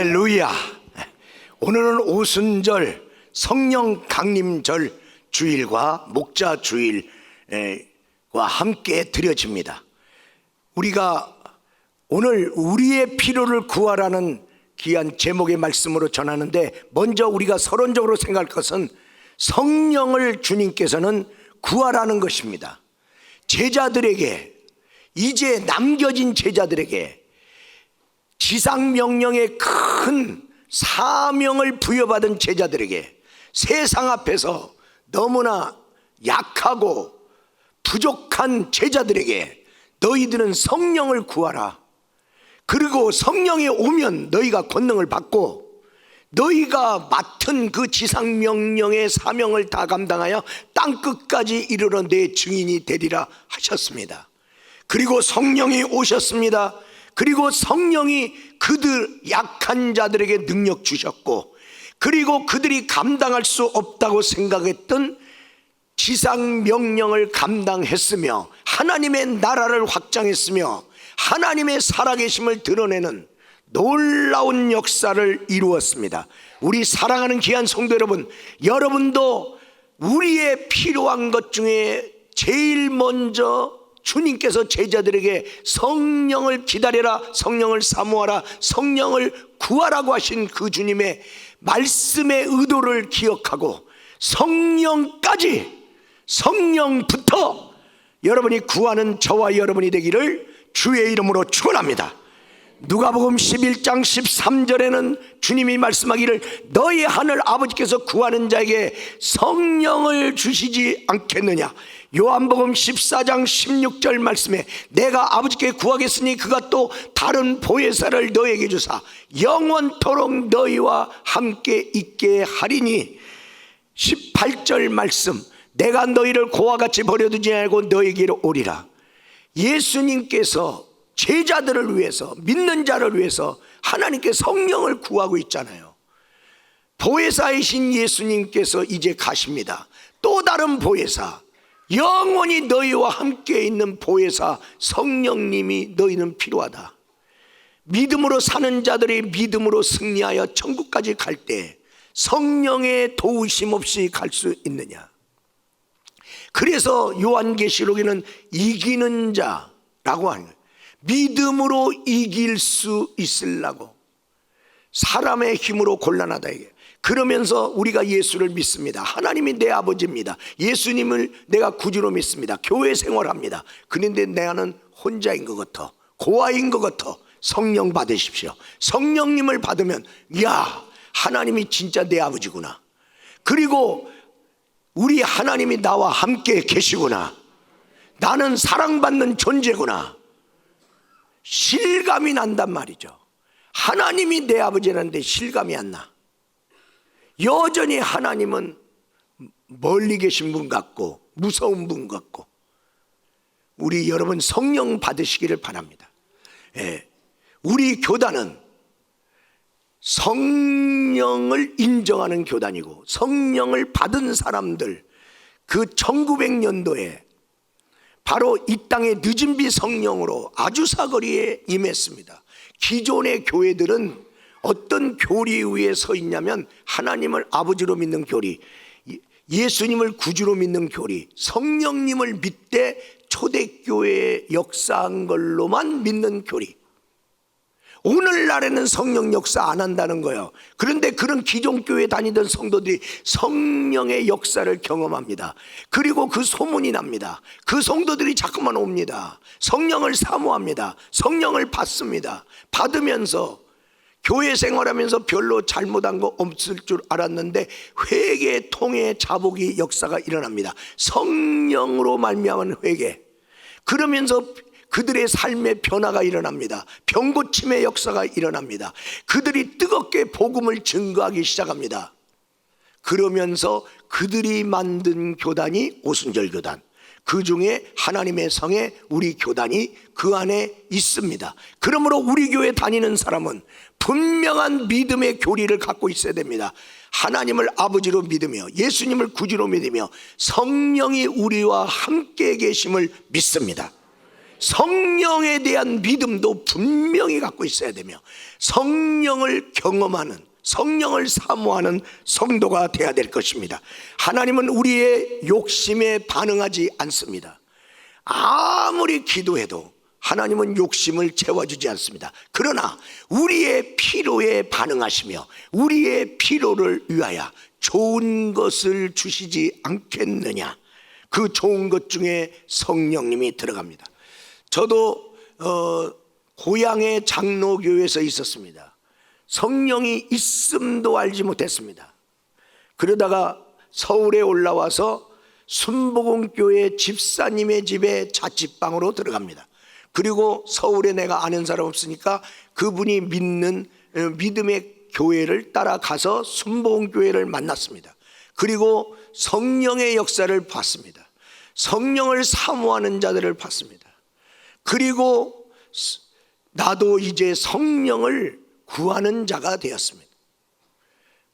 할렐루야. 오늘은 오순절 성령 강림절 주일과 목자 주일과 함께 드려집니다. 우리가 오늘 우리의 필요를 구하라는 귀한 제목의 말씀으로 전하는데, 먼저 우리가 서론적으로 생각할 것은 성령을 주님께서는 구하라는 것입니다. 제자들에게, 이제 남겨진 제자들에게 지상명령의 큰 사명을 부여받은 제자들에게, 세상 앞에서 너무나 약하고 부족한 제자들에게 너희들은 성령을 구하라. 그리고 성령이 오면 너희가 권능을 받고 너희가 맡은 그 지상명령의 사명을 다 감당하여 땅끝까지 이르러 내 증인이 되리라 하셨습니다. 그리고 성령이 오셨습니다. 그리고 성령이 그들 약한 자들에게 능력 주셨고, 그리고 그들이 감당할 수 없다고 생각했던 지상명령을 감당했으며 하나님의 나라를 확장했으며 하나님의 살아계심을 드러내는 놀라운 역사를 이루었습니다. 우리 사랑하는 귀한 성도 여러분, 여러분도 우리의 필요한 것 중에 제일 먼저 주님께서 제자들에게 성령을 기다려라, 성령을 사모하라, 성령을 구하라고 하신 그 주님의 말씀의 의도를 기억하고 성령부터 여러분이 구하는 저와 여러분이 되기를 주의 이름으로 축원합니다. 누가복음 11장 13절에는 주님이 말씀하기를 너희 하늘 아버지께서 구하는 자에게 성령을 주시지 않겠느냐. 요한복음 14장 16절 말씀에 내가 아버지께 구하겠으니 그가 또 다른 보혜사를 너에게 주사 영원토록 너희와 함께 있게 하리니. 18절 말씀, 내가 너희를 고와 같이 버려두지 않고 너에게로 오리라. 예수님께서 제자들을 위해서, 믿는 자를 위해서 하나님께 성령을 구하고 있잖아요. 보혜사이신 예수님께서 이제 가십니다. 또 다른 보혜사, 영원히 너희와 함께 있는 보혜사 성령님이 너희는 필요하다. 믿음으로 사는 자들이 믿음으로 승리하여 천국까지 갈 때 성령의 도우심 없이 갈 수 있느냐. 그래서 요한계시록에는 이기는 자라고 하는 거예요. 믿음으로 이길 수 있으려고, 사람의 힘으로 곤란하다 이게. 그러면서 우리가 예수를 믿습니다. 하나님이 내 아버지입니다. 예수님을 내가 구주로 믿습니다. 교회 생활합니다. 그런데 나는 혼자인 것 같아, 고아인 것 같아. 성령 받으십시오. 성령님을 받으면 야, 하나님이 진짜 내 아버지구나. 그리고 우리 하나님이 나와 함께 계시구나. 나는 사랑받는 존재구나. 실감이 난단 말이죠. 하나님이 내 아버지라는데 실감이 안 나. 여전히 하나님은 멀리 계신 분 같고 무서운 분 같고. 우리 여러분 성령 받으시기를 바랍니다. 우리 교단은 성령을 인정하는 교단이고, 성령을 받은 사람들, 그 1900년도에 바로 이 땅의 늦은 비 성령으로 아주 사거리에 임했습니다. 기존의 교회들은 어떤 교리 위에 서 있냐면 하나님을 아버지로 믿는 교리, 예수님을 구주로 믿는 교리, 성령님을 믿되 초대교회에 역사한 걸로만 믿는 교리. 오늘날에는 성령 역사 안 한다는 거예요. 그런데 그런 기존 교회 다니던 성도들이 성령의 역사를 경험합니다. 그리고 그 소문이 납니다. 그 성도들이 자꾸만 옵니다. 성령을 사모합니다. 성령을 받습니다. 받으면서 교회 생활하면서 별로 잘못한 거 없을 줄 알았는데 회개 통해 자복이 역사가 일어납니다. 성령으로 말미암은 회개. 그러면서 그들의 삶의 변화가 일어납니다. 병고침의 역사가 일어납니다. 그들이 뜨겁게 복음을 증거하기 시작합니다. 그러면서 그들이 만든 교단이 오순절 교단, 그 중에 하나님의 성에 우리 교단이 그 안에 있습니다. 그러므로 우리 교회 다니는 사람은 분명한 믿음의 교리를 갖고 있어야 됩니다. 하나님을 아버지로 믿으며 예수님을 구주로 믿으며 성령이 우리와 함께 계심을 믿습니다. 성령에 대한 믿음도 분명히 갖고 있어야 되며 성령을 경험하는, 성령을 사모하는 성도가 되어야 될 것입니다. 하나님은 우리의 욕심에 반응하지 않습니다. 아무리 기도해도 하나님은 욕심을 채워주지 않습니다. 그러나 우리의 필요에 반응하시며 우리의 필요를 위하여 좋은 것을 주시지 않겠느냐. 그 좋은 것 중에 성령님이 들어갑니다. 저도 고향의 장로교회에서 있었습니다. 성령이 있음도 알지 못했습니다. 그러다가 서울에 올라와서 순복음교회 집사님의 집에 자취방으로 들어갑니다. 그리고 서울에 내가 아는 사람 없으니까 그분이 믿는 믿음의 교회를 따라가서 순복음교회를 만났습니다. 그리고 성령의 역사를 봤습니다. 성령을 사모하는 자들을 봤습니다. 그리고 나도 이제 성령을 구하는 자가 되었습니다.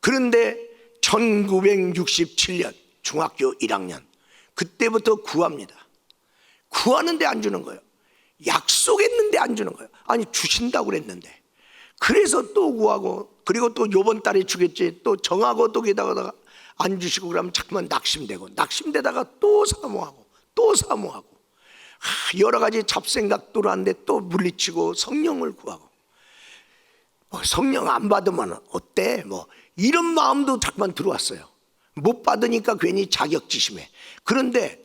그런데 1967년 중학교 1학년 그때부터 구합니다. 구하는데 안 주는 거예요. 약속했는데 안 주는 거예요. 아니 주신다고 그랬는데. 그래서 또 구하고, 그리고 또 요번 달에 주겠지 또 정하고 또 기다리다가 안 주시고 그러면 자꾸만 낙심되고, 낙심되다가 또 사모하고 또 사모하고, 여러 가지 잡생각도 하는데 또 물리치고 성령을 구하고, 성령 안 받으면 어때? 뭐 이런 마음도 자꾸만 들어왔어요. 못 받으니까 괜히 자격지심해. 그런데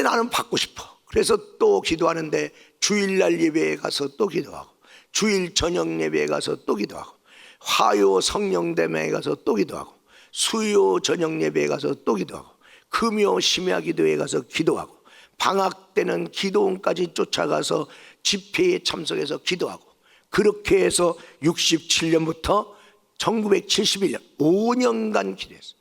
나는 받고 싶어. 그래서 또 기도하는데 주일날 예배에 가서 또 기도하고, 주일 저녁 예배에 가서 또 기도하고, 화요 성령대회에 가서 또 기도하고, 수요 저녁 예배에 가서 또 기도하고, 금요 심야 기도에 가서 기도하고, 방학 때는 기도원까지 쫓아가서 집회에 참석해서 기도하고, 그렇게 해서 67년부터 1971년 5년간 기도했어요.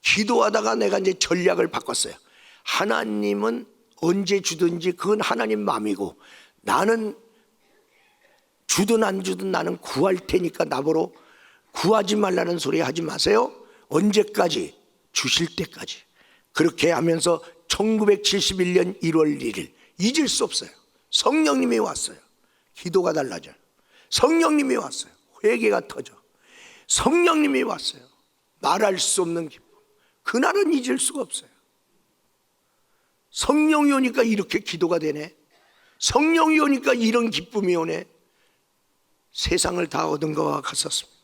기도하다가 내가 이제 전략을 바꿨어요. 하나님은 언제 주든지 그건 하나님 마음이고, 나는 주든 안 주든 나는 구할 테니까 나보러 구하지 말라는 소리 하지 마세요. 언제까지? 주실 때까지. 그렇게 하면서 1971년 1월 1일 잊을 수 없어요. 성령님이 왔어요. 기도가 달라져요. 성령님이 왔어요. 회개가 터져. 성령님이 왔어요. 말할 수 없는 기쁨. 그날은 잊을 수가 없어요. 성령이 오니까 이렇게 기도가 되네. 성령이 오니까 이런 기쁨이 오네. 세상을 다 얻은 것과 같았습니다.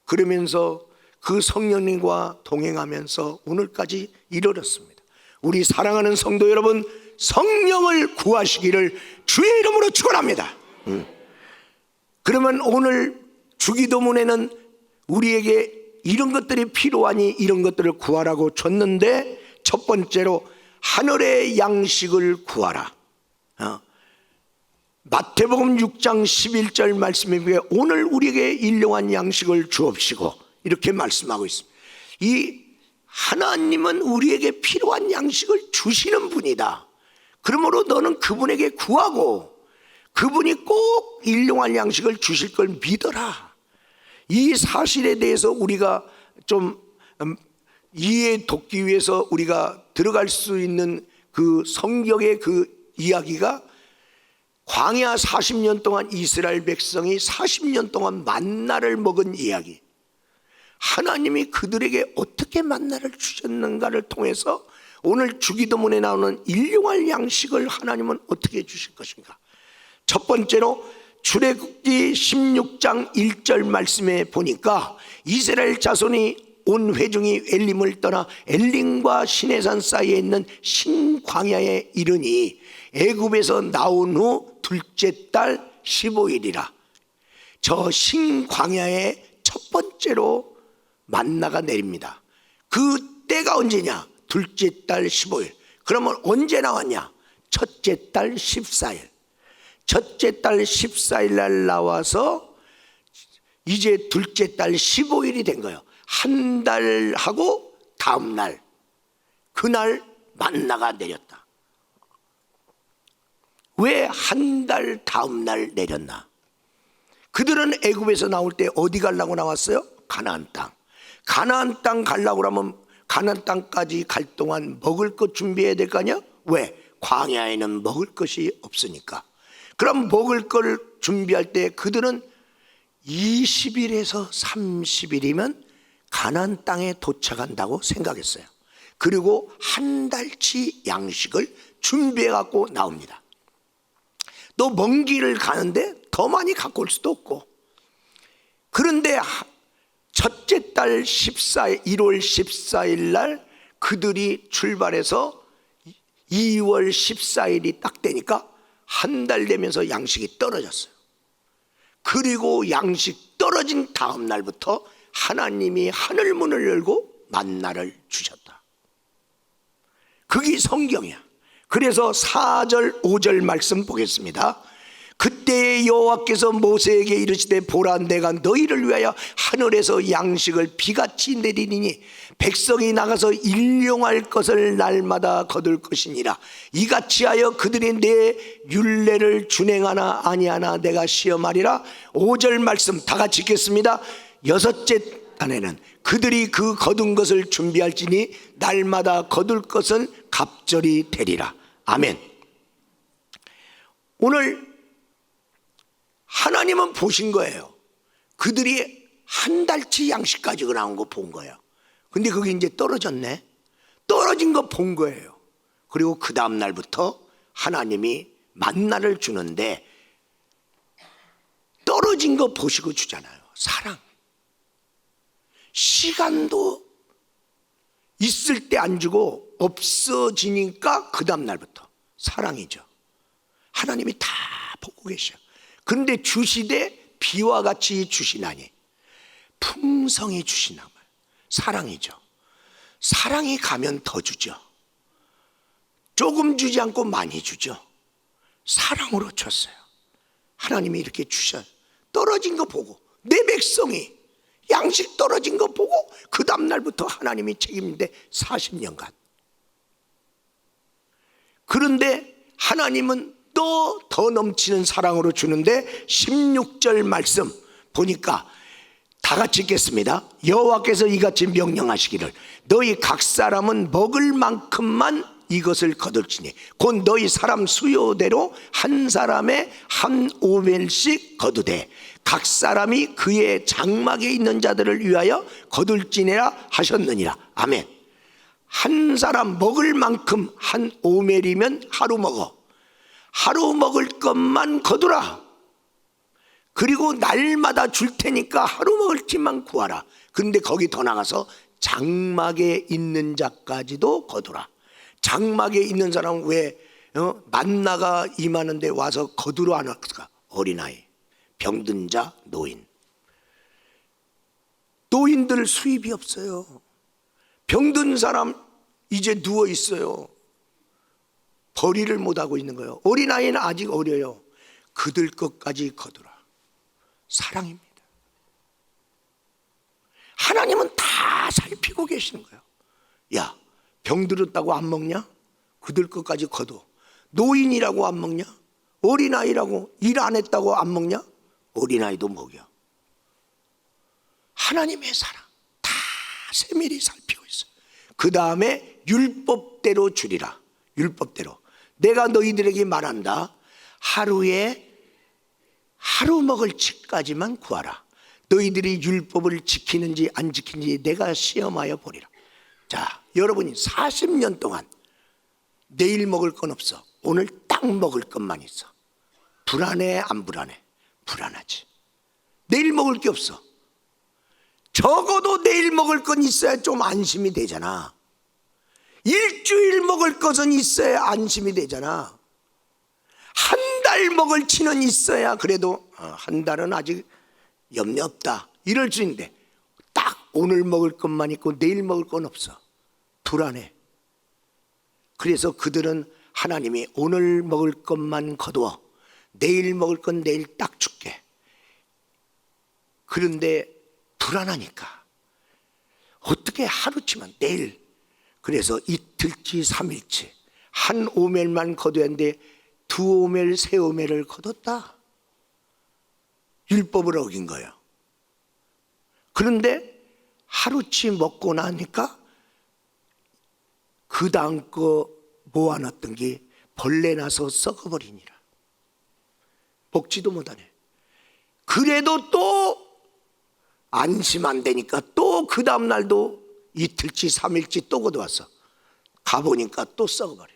그러면서 그 성령님과 동행하면서 오늘까지 이르렀습니다. 우리 사랑하는 성도 여러분, 성령을 구하시기를 주의 이름으로 축원합니다. 그러면 오늘 주기도문에는 우리에게 이런 것들이 필요하니 이런 것들을 구하라고 줬는데, 첫 번째로 하늘의 양식을 구하라. 마태복음 6장 11절 말씀에 비해 오늘 우리에게 일용할 양식을 주옵시고 이렇게 말씀하고 있습니다. 이 하나님은 우리에게 필요한 양식을 주시는 분이다. 그러므로 너는 그분에게 구하고 그분이 꼭 일용할 양식을 주실 걸 믿어라. 이 사실에 대해서 우리가 좀 이해 돕기 위해서 우리가 들어갈 수 있는 그 성경의 그 이야기가, 광야 40년 동안 이스라엘 백성이 40년 동안 만나를 먹은 이야기, 하나님이 그들에게 어떻게 만나를 주셨는가를 통해서 오늘 주기도문에 나오는 일용할 양식을 하나님은 어떻게 주실 것인가. 첫 번째로 출애굽기 16장 1절 말씀에 보니까 이스라엘 자손이 온 회중이 엘림을 떠나 엘림과 시내산 사이에 있는 신광야에 이르니 애굽에서 나온 후 둘째 달 15일이라. 저 신광야에 첫 번째로 만나가 내립니다. 그 때가 언제냐? 둘째 달 15일. 그러면 언제 나왔냐? 첫째 달 14일. 첫째 달 14일 날 나와서 이제 둘째 달 15일이 된 거예요. 한 달하고 다음 날, 그날 만나가 내렸다. 왜 한 달 다음 날 내렸나? 그들은 애굽에서 나올 때 어디 가려고 나왔어요? 가나안 땅. 가나안 땅 가려고 하면 가나안 땅까지 갈 동안 먹을 것 준비해야 될 거 아니야? 왜? 광야에는 먹을 것이 없으니까. 그럼 먹을 걸 준비할 때 그들은 20일에서 30일이면 가나안 땅에 도착한다고 생각했어요. 그리고 한 달치 양식을 준비해 갖고 나옵니다. 또 먼 길을 가는데 더 많이 갖고 올 수도 없고. 그런데 첫째 달 1월 14일 날 그들이 출발해서 2월 14일이 딱 되니까 한 달 되면서 양식이 떨어졌어요. 그리고 양식 떨어진 다음 날부터 하나님이 하늘 문을 열고 만나를 주셨다. 그게 성경이야. 그래서 4절 5절 말씀 보겠습니다. 그때 여호와께서 모세에게 이르시되 보라 내가 너희를 위하여 하늘에서 양식을 비같이 내리니 백성이 나가서 일용할 것을 날마다 거둘 것이니라. 이같이 하여 그들이 내 율례를 준행하나 아니하나 내가 시험하리라. 5절 말씀 다 같이 읽겠습니다. 여섯째 달에는 그들이 그 거둔 것을 준비할지니 날마다 거둘 것은 갑절이 되리라. 아멘. 오늘 하나님은 보신 거예요. 그들이 한 달치 양식 가지고 나온 거 본 거예요. 근데 그게 이제 떨어졌네. 떨어진 거 본 거예요. 그리고 그 다음 날부터 하나님이 만나를 주는데 떨어진 거 보시고 주잖아요. 사랑. 시간도 있을 때 안 주고 없어지니까 그 다음 날부터 사랑이죠. 하나님이 다 보고 계셔. 그런데 주시되 비와 같이 주시나니 풍성히 주시나 봐요. 사랑이죠. 사랑이 가면 더 주죠. 조금 주지 않고 많이 주죠. 사랑으로 줬어요. 하나님이 이렇게 주셔요. 떨어진 거 보고 내 백성이 양식 떨어진 거 보고 그 다음날부터 하나님이 책임인데 40년간. 그런데 하나님은 또 더 넘치는 사랑으로 주는데 16절 말씀 보니까 다 같이 읽겠습니다. 여호와께서 이같이 명령하시기를 너희 각 사람은 먹을 만큼만 이것을 거둘지니 곧 너희 사람 수요대로 한 사람에 한 오멜씩 거두되 각 사람이 그의 장막에 있는 자들을 위하여 거둘지니라 하셨느니라. 아멘. 한 사람 먹을 만큼 한 오멜이면 하루 먹어. 하루 먹을 것만 거두라. 그리고 날마다 줄 테니까 하루 먹을 것만 구하라. 그런데 거기 더 나가서 장막에 있는 자까지도 거두라. 장막에 있는 사람은 왜 만나가 임하는데 와서 거두러 안 왔을까? 어린아이, 병든 자, 노인. 노인들 수입이 없어요. 병든 사람 이제 누워 있어요. 벌이를 못하고 있는 거예요. 어린아이는 아직 어려요. 그들 것까지 거두라. 사랑입니다. 하나님은 다 살피고 계시는 거예요. 야, 병들었다고 안 먹냐? 그들 것까지 거둬. 노인이라고 안 먹냐? 어린아이라고 일 안 했다고 안 먹냐? 어린아이도 먹여. 하나님의 사랑 다 세밀히 살피고 있어요. 그 다음에 율법대로 주리라. 율법대로 내가 너희들에게 말한다. 하루에 하루 먹을 칩까지만 구하라. 너희들이 율법을 지키는지 안 지키는지 내가 시험하여 보리라. 자, 여러분이 40년 동안 내일 먹을 건 없어. 오늘 딱 먹을 것만 있어. 불안해 안 불안해? 불안하지. 내일 먹을 게 없어. 적어도 내일 먹을 건 있어야 좀 안심이 되잖아. 일주일 먹을 것은 있어야 안심이 되잖아. 한 달 먹을 치는 있어야 그래도 한 달은 아직 염려 없다 이럴 수 있는데 딱 오늘 먹을 것만 있고 내일 먹을 건 없어. 불안해. 그래서 그들은 하나님이 오늘 먹을 것만 거두어 내일 먹을 건 내일 딱 줄게. 그런데 불안하니까 어떻게 하루치만 내일. 그래서 이틀치 3일치 한 오멜만 거둬야 하는데 두 오멜 세 오멜을 거뒀다. 율법을 어긴 거예요. 그런데 하루치 먹고 나니까 그 다음 거 모아놨던 게 벌레 나서 썩어버리니라. 먹지도 못하네. 그래도 또 안심 안 되니까 또 그 다음날도 이틀치 3일치 또 걷어왔어. 가보니까 또 썩어버려.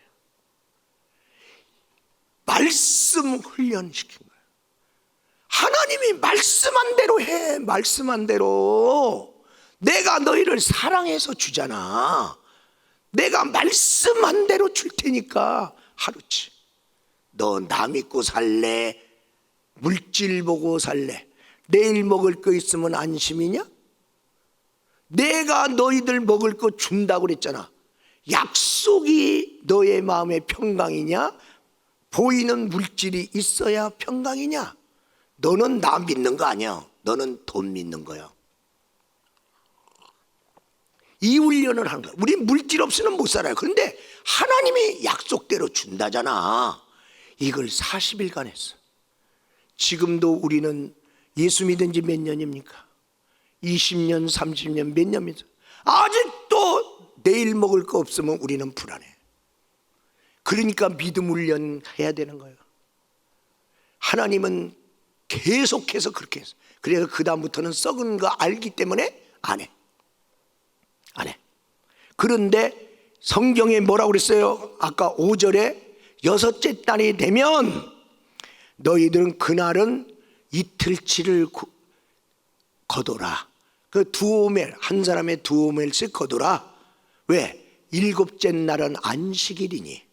말씀 훈련시킨 거예요. 하나님이 말씀한 대로 해. 말씀한 대로. 내가 너희를 사랑해서 주잖아. 내가 말씀한 대로 줄 테니까 하루치. 너 나 믿고 살래? 물질 보고 살래? 내일 먹을 거 있으면 안심이냐? 내가 너희들 먹을 거 준다고 그랬잖아. 약속이 너의 마음의 평강이냐? 보이는 물질이 있어야 평강이냐? 너는 나 믿는 거 아니야. 너는 돈 믿는 거야. 이 훈련을 하는 거야. 우리 물질 없이는 못 살아요. 그런데 하나님이 약속대로 준다잖아. 이걸 40일간 했어. 지금도 우리는 예수 믿은 지 몇 년입니까? 20년, 30년, 몇 년입니까? 아직도 내일 먹을 거 없으면 우리는 불안해. 그러니까 믿음 훈련 해야 되는 거예요. 하나님은 계속해서 그렇게 했어. 그래서 그 다음부터는 썩은 거 알기 때문에 안 해. 안 해. 그런데 성경에 뭐라고 그랬어요? 아까 5절에 여섯째 달이 되면 너희들은 그날은 이틀치를 거둬라. 그 두 오멜, 한 사람의 두 오멜씩 거둬라. 왜? 일곱째 날은 안식일이니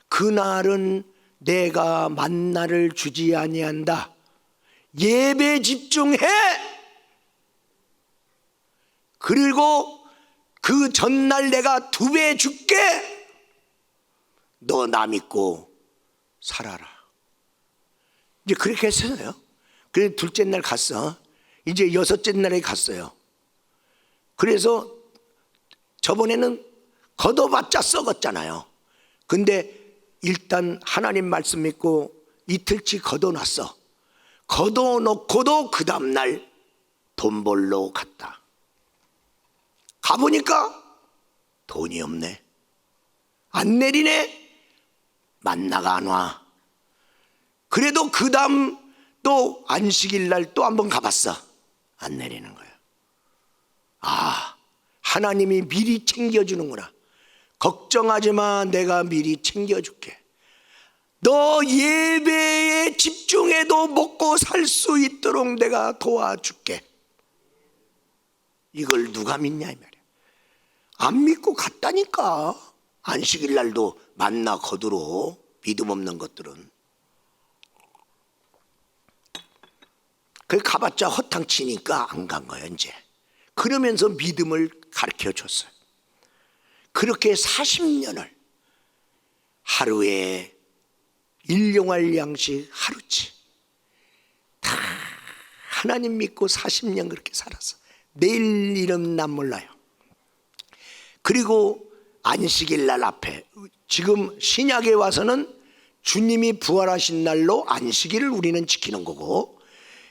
그날은 내가 만나를 주지 아니한다. 예배 집중해. 그리고 그 전날 내가 2배 줄게. 너 나 믿고 살아라. 이제 그렇게 했어요. 그래서 둘째 날 갔어. 이제 여섯째 날에 갔어요. 그래서 저번에는 걷어봤자 썩었잖아요. 근데 일단 하나님 말씀 믿고 이틀치 걷어놨어. 걷어놓고도 그 다음날 돈 벌러 갔다. 가보니까 돈이 없네. 안 내리네. 만나가 안 와. 그래도 그 다음 또 안식일 날 또 한번 가봤어. 안 내리는 거야. 아, 하나님이 미리 챙겨주는구나. 걱정하지 마. 내가 미리 챙겨줄게. 너 예배에 집중해도 먹고 살 수 있도록 내가 도와줄게. 이걸 누가 믿냐 이 말이야. 안 믿고 갔다니까. 안식일 날도 만나 거두러. 믿음 없는 것들은. 그 가봤자 허탕치니까 안 간 거예요 이제. 그러면서 믿음을 가르쳐 줬어요. 그렇게 40년을 하루에 일용할 양식 하루치 다 하나님 믿고 40년 그렇게 살았어. 내일 일은 난 몰라요. 그리고 안식일 날 앞에 지금 신약에 와서는 주님이 부활하신 날로 안식일을 우리는 지키는 거고,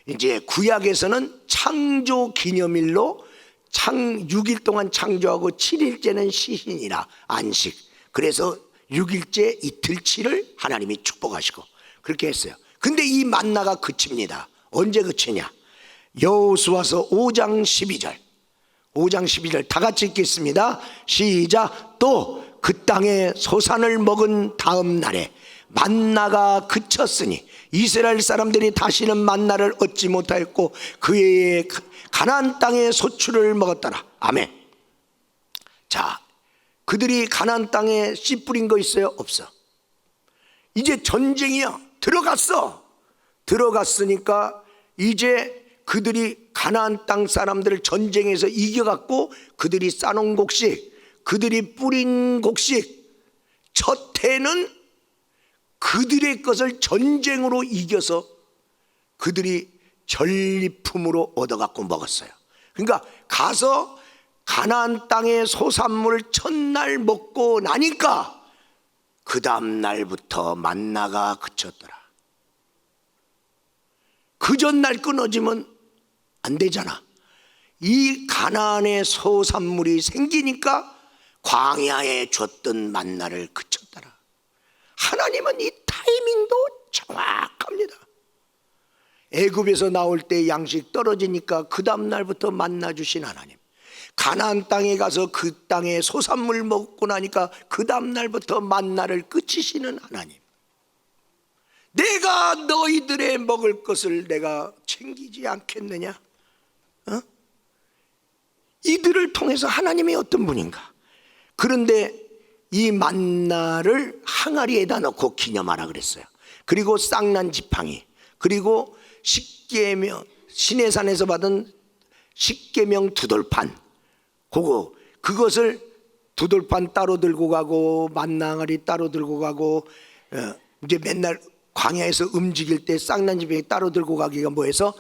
이제 구약에서는 창조 기념일로 6일 동안 창조하고 7일째는 시신이라 안식. 그래서 6일째 이틀치를 하나님이 축복하시고 그렇게 했어요. 근데 이 만나가 그칩니다. 언제 그치냐? 여호수아서 5장 12절. 5장 12절 다 같이 읽겠습니다. 시작. 또 그 땅에 소산을 먹은 다음 날에 만나가 그쳤으니 이스라엘 사람들이 다시는 만나를 얻지 못하였고 그 해에 가나안 땅의 소출을 먹었더라. 아멘. 자, 그들이 가나안 땅에 씨 뿌린 거 있어요? 없어. 이제 전쟁이야. 들어갔어. 들어갔으니까 이제 그들이 가나안 땅 사람들을 전쟁에서 이겨갖고 그들이 싸놓은 곡식, 그들이 뿌린 곡식, 첫 해는 그들의 것을 전쟁으로 이겨서 그들이 전리품으로 얻어갖고 먹었어요. 그러니까 가서 가나안 땅의 소산물 첫날 먹고 나니까 그 다음 날부터 만나가 그쳤더라. 그 전날 끊어지면 안 되잖아. 이 가나안의 소산물이 생기니까 광야에 줬던 만나를 그쳤더라. 하나님은 이 타이밍도 정확합니다. 애굽에서 나올 때 양식 떨어지니까 그 다음 날부터 만나 주신 하나님, 가나안 땅에 가서 그 땅에 소산물 먹고 나니까 그 다음 날부터 만나를 끝이시는 하나님, 내가 너희들의 먹을 것을 내가 챙기지 않겠느냐? 이들을 통해서 하나님이 어떤 분인가? 그런데 이 만나를 항아리에다 넣고 기념하라 그랬어요. 그리고 쌍난 지팡이, 그리고 십계명, 시내산에서 받은 십계명 두돌판, 그것을 두돌판 따로 들고 가고 만나 항아리 따로 들고 가고, 이제 맨날 광야에서 움직일 때 쌍난 지팡이 따로 들고 가기가 뭐해서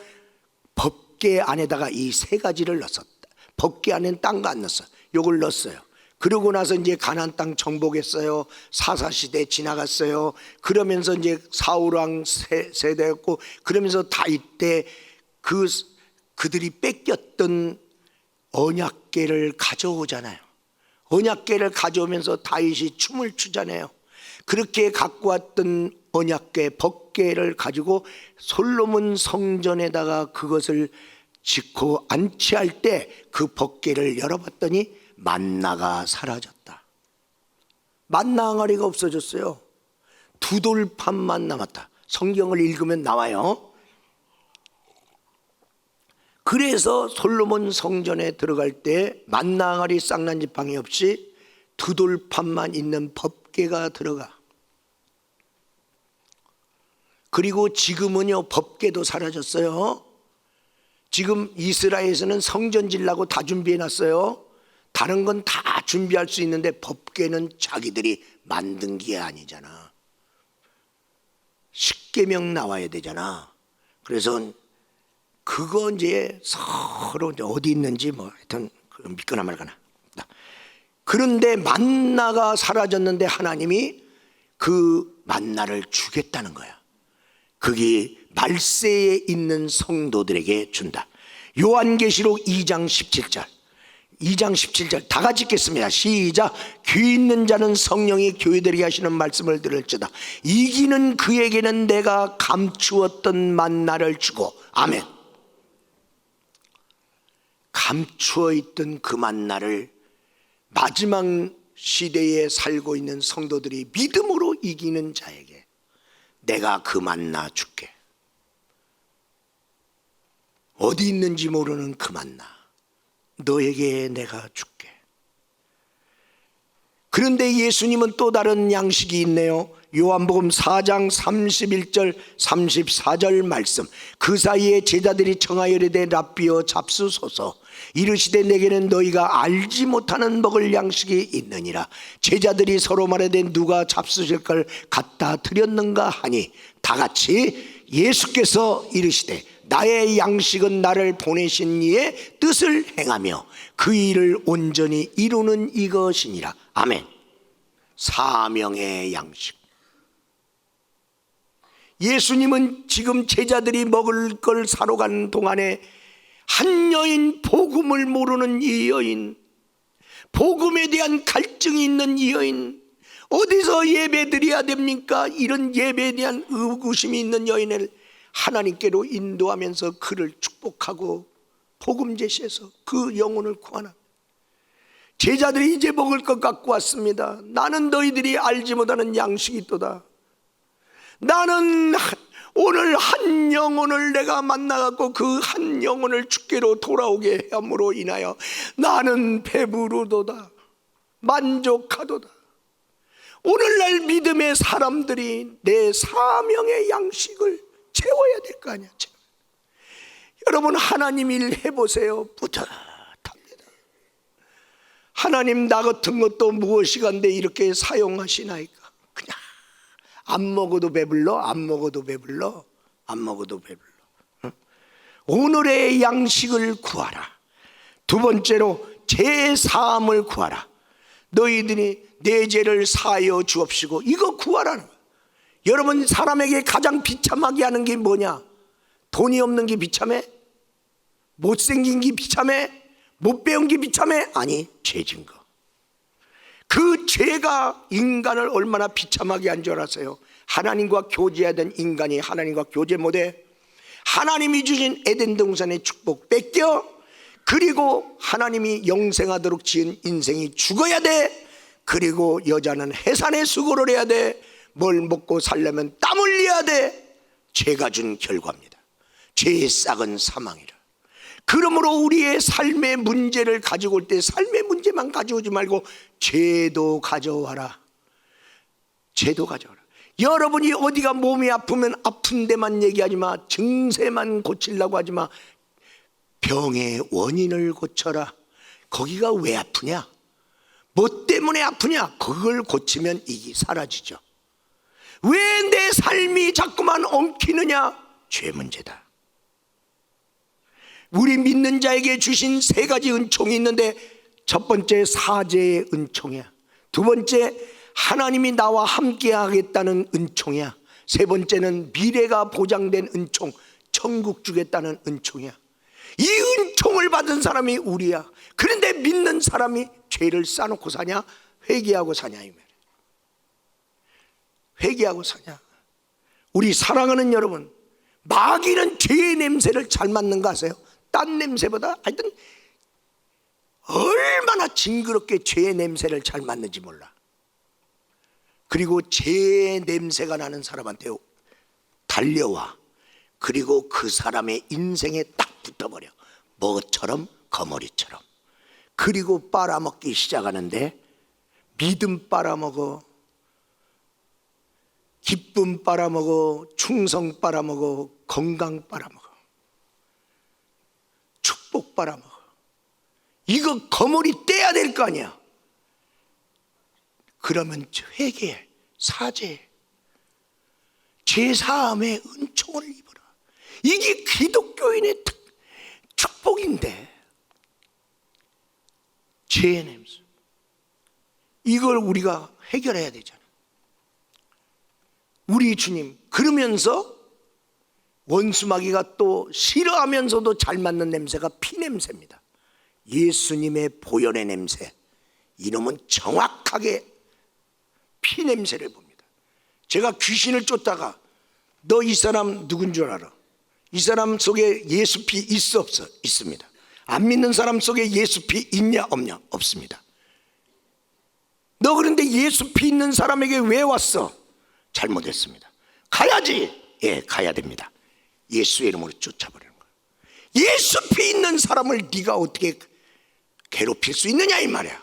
법궤 안에다가 이 세 가지를 넣었다. 법궤 안에는 딴 거 안 넣었어요. 요걸 넣었어요. 그러고 나서 이제 가나안 땅 정복했어요. 사사시대 지나갔어요. 그러면서 이제 사울왕 세대였고, 그러면서 다윗 때 그들이 뺏겼던 언약궤를 가져오잖아요. 언약궤를 가져오면서 다윗이 춤을 추잖아요. 그렇게 갖고 왔던 언약궤, 법궤를 가지고 솔로몬 성전에다가 그것을 짓고 안치할 때 그 법궤를 열어봤더니 만나가 사라졌다. 만나 항아리가 없어졌어요. 두돌판만 남았다. 성경을 읽으면 나와요. 그래서 솔로몬 성전에 들어갈 때 만나 항아리 쌍난 지팡이 없이 두돌판만 있는 법궤가 들어가. 그리고 지금은요, 법궤도 사라졌어요. 지금 이스라엘에서는 성전 지려고 다 준비해 놨어요. 다른 건 다 준비할 수 있는데 법궤는 자기들이 만든 게 아니잖아. 십계명 나와야 되잖아. 그래서 그거 이제 서로 어디 있는지 뭐 하여튼 믿거나 말거나. 그런데 만나가 사라졌는데 하나님이 그 만나를 주겠다는 거야. 그게 말세에 있는 성도들에게 준다. 요한계시록 2장 17절, 2장 17절 다 같이 읽겠습니다. 시작. 귀 있는 자는 성령이 교회들에게 하시는 말씀을 들을지다. 이기는 그에게는 내가 감추었던 만나를 주고. 아멘. 감추어 있던 그 만나를 마지막 시대에 살고 있는 성도들이 믿음으로 이기는 자에게 내가 그 만나 줄게. 어디 있는지 모르는 그 만나 너에게 내가 줄게. 그런데 예수님은 또 다른 양식이 있네요. 요한복음 4장 31절 34절 말씀. 그 사이에 제자들이 청하여 이르되 랍비여 잡수소서. 이르시되 내게는 너희가 알지 못하는 먹을 양식이 있느니라. 제자들이 서로 말하되 누가 잡수실 걸 갖다 드렸는가 하니 다 같이 예수께서 이르시되 나의 양식은 나를 보내신 이의 뜻을 행하며 그 일을 온전히 이루는 이것이니라. 아멘. 사명의 양식. 예수님은 지금 제자들이 먹을 걸 사러 가는 동안에 한 여인, 복음을 모르는 이 여인, 복음에 대한 갈증이 있는 이 여인, 어디서 예배 드려야 됩니까? 이런 예배에 대한 의구심이 있는 여인을 하나님께로 인도하면서 그를 축복하고 복음 제시해서 그 영혼을 구하는 제자들이 이제 먹을 것 갖고 왔습니다. 나는 너희들이 알지 못하는 양식이 있도다. 나는 오늘 한 영혼을 내가 만나갖고 그 한 영혼을 주께로 돌아오게 함으로 인하여 나는 배부르도다, 만족하도다. 오늘날 믿음의 사람들이 내 사명의 양식을 채워야 될 거 아니야. 여러분, 하나님 일 해보세요. 뿌듯합니다. 하나님 나 같은 것도 무엇이간데 이렇게 사용하시나이까. 그냥 안 먹어도 배불러, 안 먹어도 배불러, 안 먹어도 배불러. 응? 오늘의 양식을 구하라. 두 번째로 제 사함을 구하라. 너희들이 내 죄를 사하여 주옵시고. 이거 구하라는 거야. 여러분, 사람에게 가장 비참하게 하는 게 뭐냐? 돈이 없는 게 비참해? 못생긴 게 비참해? 못 배운 게 비참해? 아니, 죄진 거. 그 죄가 인간을 얼마나 비참하게 한 줄 아세요? 하나님과 교제해야 된 인간이 하나님과 교제 못해, 하나님이 주신 에덴 동산의 축복 뺏겨, 그리고 하나님이 영생하도록 지은 인생이 죽어야 돼. 그리고 여자는 해산의 수고를 해야 돼. 뭘 먹고 살려면 땀 흘려야 돼. 죄가 준 결과입니다. 죄의 싹은 사망이라. 그러므로 우리의 삶의 문제를 가지고 올 때 삶의 문제만 가져오지 말고 죄도 가져와라. 죄도 가져와라. 여러분이 어디가 몸이 아프면 아픈 데만 얘기하지 마. 증세만 고치려고 하지 마. 병의 원인을 고쳐라. 거기가 왜 아프냐? 뭐 때문에 아프냐? 그걸 고치면 이게 사라지죠. 왜 내 삶이 자꾸만 엉키느냐? 죄 문제다. 우리 믿는 자에게 주신 세 가지 은총이 있는데, 첫 번째 사죄의 은총이야. 두 번째 하나님이 나와 함께 하겠다는 은총이야. 세 번째는 미래가 보장된 은총, 천국 주겠다는 은총이야. 이 은총을 받은 사람이 우리야. 그런데 믿는 사람이 죄를 싸놓고 사냐? 회개하고 사냐 이 말이야. 회개하고 사냐? 우리 사랑하는 여러분, 마귀는 죄의 냄새를 잘 맡는가 아세요? 딴 냄새보다 하여튼 얼마나 징그럽게 죄의 냄새를 잘 맡는지 몰라. 그리고 죄의 냄새가 나는 사람한테 달려와. 그리고 그 사람의 인생에 딱 붙어버려. 뭐처럼? 거머리처럼. 그리고 빨아먹기 시작하는데, 믿음 빨아먹어, 기쁨 빨아먹어, 충성 빨아먹어, 건강 빨아먹어, 축복 빨아먹어. 이거 거머리 떼야 될 거 아니야. 그러면 회개, 사죄, 죄사함의 은총을 입어라. 이게 기독교인의 축복인데, 죄의 냄새, 이걸 우리가 해결해야 되잖아. 우리 주님, 그러면서 원수마귀가 또 싫어하면서도 잘 맡는 냄새가 피냄새입니다. 예수님의 보혈의 냄새, 이놈은 정확하게 피냄새를 봅니다. 제가 귀신을 쫓다가 너 이 사람 누군 줄 알아? 이 사람 속에 예수 피 있어 없어? 있습니다. 안 믿는 사람 속에 예수 피 있냐 없냐? 없습니다. 너 그런데 예수 피 있는 사람에게 왜 왔어? 잘못했습니다. 가야지. 예, 가야 됩니다. 예수의 이름으로 쫓아버리는 거예요. 예수 피 있는 사람을 네가 어떻게 괴롭힐 수 있느냐 이 말이야.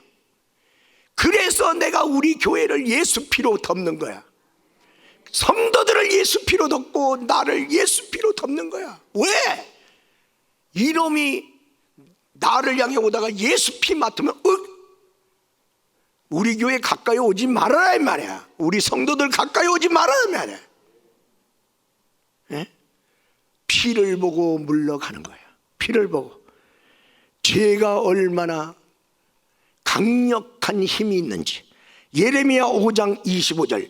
그래서 내가 우리 교회를 예수 피로 덮는 거야. 성도들을 예수 피로 덮고 나를 예수 피로 덮는 거야. 왜? 이놈이 나를 향해 오다가 예수 피 맡으면 우리 교회 가까이 오지 말아라 이 말이야. 우리 성도들 가까이 오지 말아라 이 말이야. 예? 피를 보고 물러가는 거야. 피를 보고. 죄가 얼마나 강력한 힘이 있는지 예레미야 5장 25절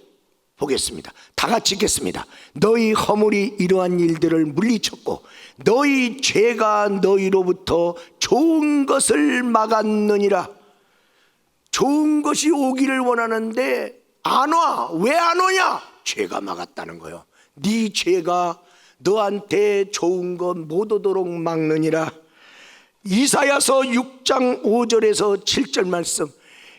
보겠습니다. 다 같이 읽겠습니다. 너희 허물이 이러한 일들을 물리쳤고 너희 죄가 너희로부터 좋은 것을 막았느니라. 좋은 것이 오기를 원하는데 안 와. 왜 안 오냐? 죄가 막았다는 거예요. 네 죄가 너한테 좋은 것 못 오도록 막느니라. 이사야서 6장 5절에서 7절 말씀.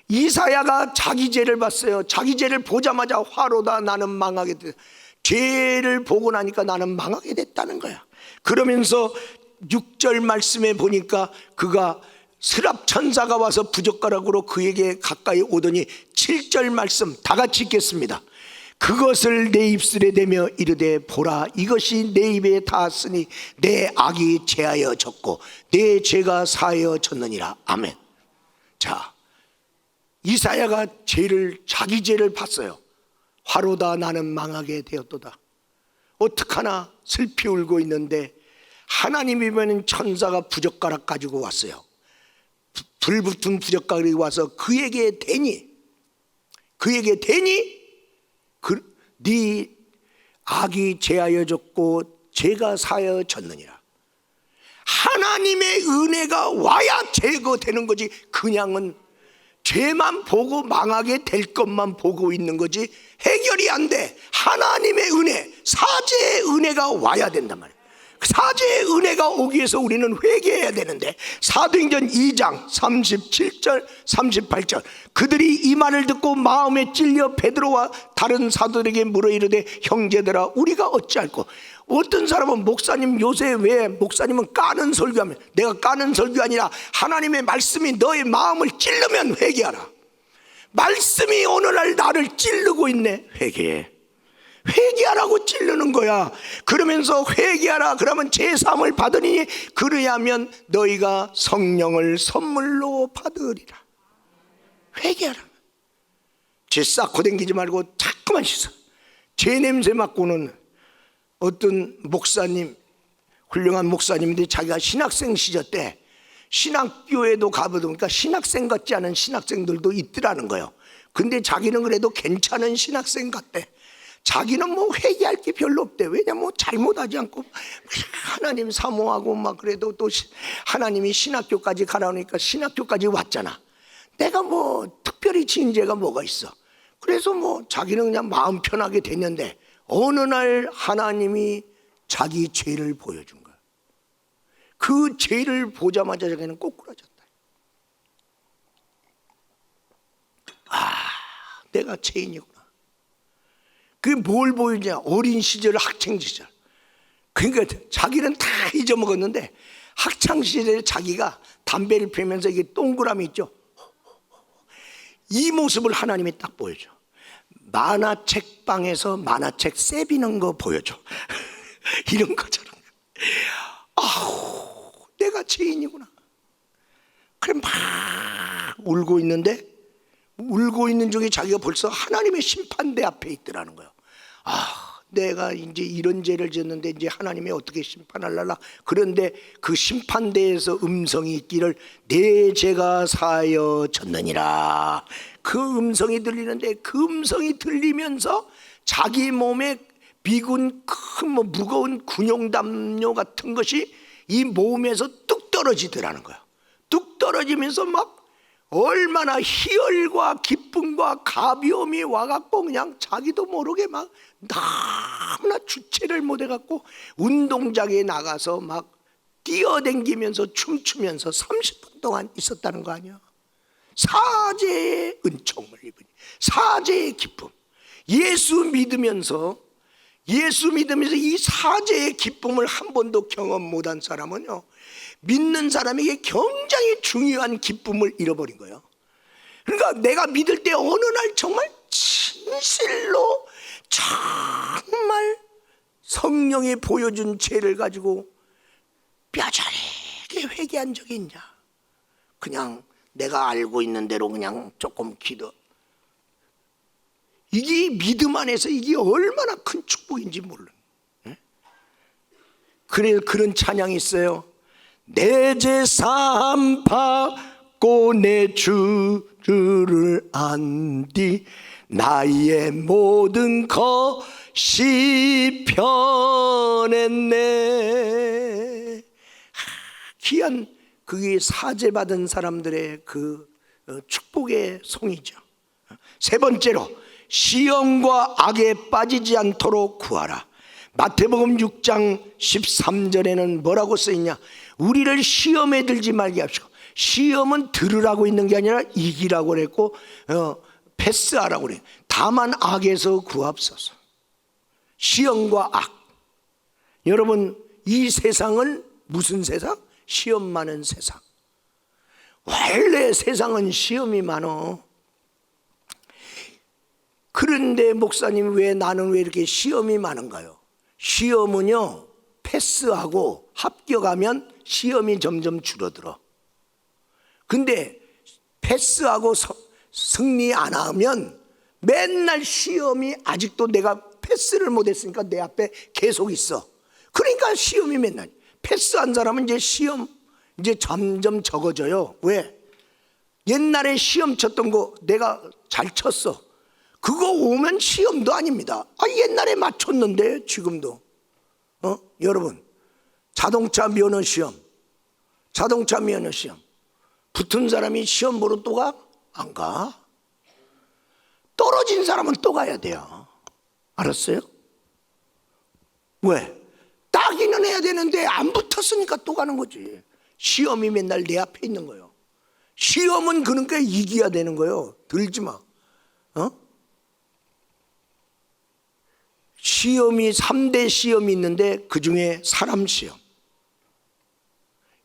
이사야가 자기 죄를 봤어요. 자기 죄를 보자마자 화로다 나는 망하게 됐다. 죄를 보고 나니까 나는 망하게 됐다는 거야. 그러면서 6절 말씀에 보니까 그가 스랍 천사가 와서 부젓가락으로 그에게 가까이 오더니 7절 말씀 다 같이 읽겠습니다. 그것을 내 입술에 대며 이르되 보라 이것이 내 입에 닿았으니 내 악이 제하여 졌고 내 죄가 사하여 졌느니라. 아멘. 자, 이사야가 자기 죄를 봤어요. 화로다 나는 망하게 되었도다. 어떡하나 슬피 울고 있는데 하나님이 보는 천사가 부젓가락 가지고 왔어요. 불붙은 부젓가락이 와서 그에게 대니 네 악이 제하여 졌고 죄가 사하여 졌느니라. 하나님의 은혜가 와야 제거되는 거지. 그냥은 죄만 보고 망하게 될 것만 보고 있는 거지 해결이 안 돼. 하나님의 은혜, 사죄의 은혜가 와야 된단 말이에요. 사죄의 은혜가 오기 위해서 우리는 회개해야 되는데, 사도행전 2장 37절 38절 그들이 이 말을 듣고 마음에 찔려 베드로와 다른 사도들에게 물어 이르되 형제들아 우리가 어찌할꼬. 어떤 사람은 목사님 요새 왜 목사님은 까는 설교하면, 내가 까는 설교 아니라 하나님의 말씀이 너의 마음을 찔르면 회개하라. 말씀이 오늘날 나를 찌르고 있네. 회개하라고 찌르는 거야. 그러면서 회개하라. 그러면 제3을 받으니 그리하면 너희가 성령을 선물로 받으리라. 회개하라. 죄 쌓고 댕기지 말고 자꾸만 씻어. 죄 냄새 맡고는 어떤 목사님, 훌륭한 목사님인데 자기가 신학생 시절 때 신학교에도 가보니까 신학생 같지 않은 신학생들도 있더라는 거예요. 근데 자기는 그래도 괜찮은 신학생 같대. 자기는 뭐 회개할 게 별로 없대. 왜냐면 뭐 잘못하지 않고 하나님 사모하고 막 그래도 또 하나님이 신학교까지 가라니까 신학교까지 왔잖아. 내가 뭐 특별히 지은 죄가 뭐가 있어. 그래서 뭐 자기는 그냥 마음 편하게 됐는데 어느 날 하나님이 자기 죄를 보여준 거야. 그 죄를 보자마자 자기는 꼬꾸라졌다. 아, 내가 죄인이구나. 그게 뭘 보이냐? 어린 시절, 학창 시절. 그러니까 자기는 다 잊어먹었는데 학창 시절에 자기가 담배를 피우면서 이게 동그라미 있죠. 이 모습을 하나님이 딱 보여줘. 만화책 방에서 만화책 세비는 거 보여줘. 이런 것처럼. 아우, 내가 죄인이구나. 그래 막 울고 있는데, 울고 있는 중에 자기가 벌써 하나님의 심판대 앞에 있더라는 거예요. 아, 내가 이제 이런 죄를 지었는데 이제 하나님이 어떻게 심판할라나. 그런데 그 심판대에서 음성이 있기를 내 죄가 사하여졌느니라. 그 음성이 들리는데, 그 음성이 들리면서 자기 몸에 비군 큰 뭐 무거운 군용담요 같은 것이 이 몸에서 뚝 떨어지더라는 거예요. 뚝 떨어지면서 막 얼마나 희열과 기쁨과 가벼움이 와갖고 그냥 자기도 모르게 막 너무나 주체를 못해갖고 운동장에 나가서 막 뛰어댕기면서 춤추면서 30분 동안 있었다는 거 아니야. 사죄의 은총을 입으니, 사죄의 기쁨. 예수 믿으면서 이 사죄의 기쁨을 한 번도 경험 못한 사람은요, 믿는 사람에게 굉장히 중요한 기쁨을 잃어버린 거예요. 그러니까 내가 믿을 때 어느 날 정말 진실로 정말 성령이 보여준 죄를 가지고 뼈저리게 회개한 적이 있냐? 그냥 내가 알고 있는 대로 그냥 조금 기도. 이게 믿음 안에서 이게 얼마나 큰 축복인지 몰라. 그래, 그런 찬양이 있어요. 내 죄 사함 받고 내 주를 안디 나의 모든 것이 편했네. 귀한 그게 사죄받은 사람들의 그 축복의 송이죠. 세 번째로, 시험과 악에 빠지지 않도록 구하라. 마태복음 6장 13절에는 뭐라고 써있냐? 우리를 시험에 들지 말게 합시고. 시험은 들으라고 있는 게 아니라 이기라고 그랬고 패스하라고 그래. 다만 악에서 구합소서. 시험과 악. 여러분, 이 세상은 무슨 세상? 시험 많은 세상. 원래 세상은 시험이 많어. 그런데 목사님, 왜 나는 왜 이렇게 시험이 많은가요? 시험은요, 패스하고 합격하면 시험이 점점 줄어들어. 근데 패스하고 승리 안 하면 맨날 시험이, 아직도 내가 패스를 못했으니까 내 앞에 계속 있어. 그러니까 시험이 맨날. 패스한 사람은 이제 시험 이제 점점 적어져요. 왜? 옛날에 시험 쳤던 거 내가 잘 쳤어. 그거 오면 시험도 아닙니다. 옛날에 맞췄는데 지금도. 여러분, 자동차 면허 시험 붙은 사람이 시험 보러 또 가? 안 가. 떨어진 사람은 또 가야 돼요. 알았어요? 왜? 따기는 해야 되는데 안 붙었으니까 또 가는 거지. 시험이 맨날 내 앞에 있는 거예요. 시험은 그러니까 이겨야 되는 거예요. 들지 마. 시험이 3대 시험이 있는데 그중에 사람 시험.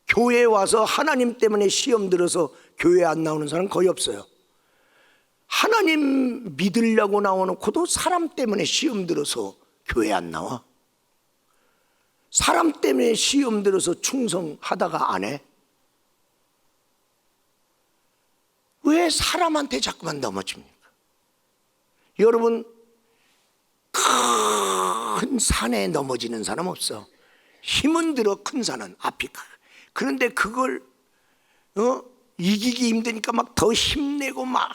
교회에 와서 하나님 때문에 시험 들어서 교회 안 나오는 사람 거의 없어요. 하나님 믿으려고 나와놓고도 사람 때문에 시험 들어서 교회 안 나와. 사람 때문에 시험 들어서 충성하다가 안 해. 왜 사람한테 자꾸만 넘어집니까? 여러분, 큰 산에 넘어지는 사람 없어. 힘은 들어 큰 산은 앞이 크. 그런데 그걸 이기기 힘드니까 막 더 힘내고 막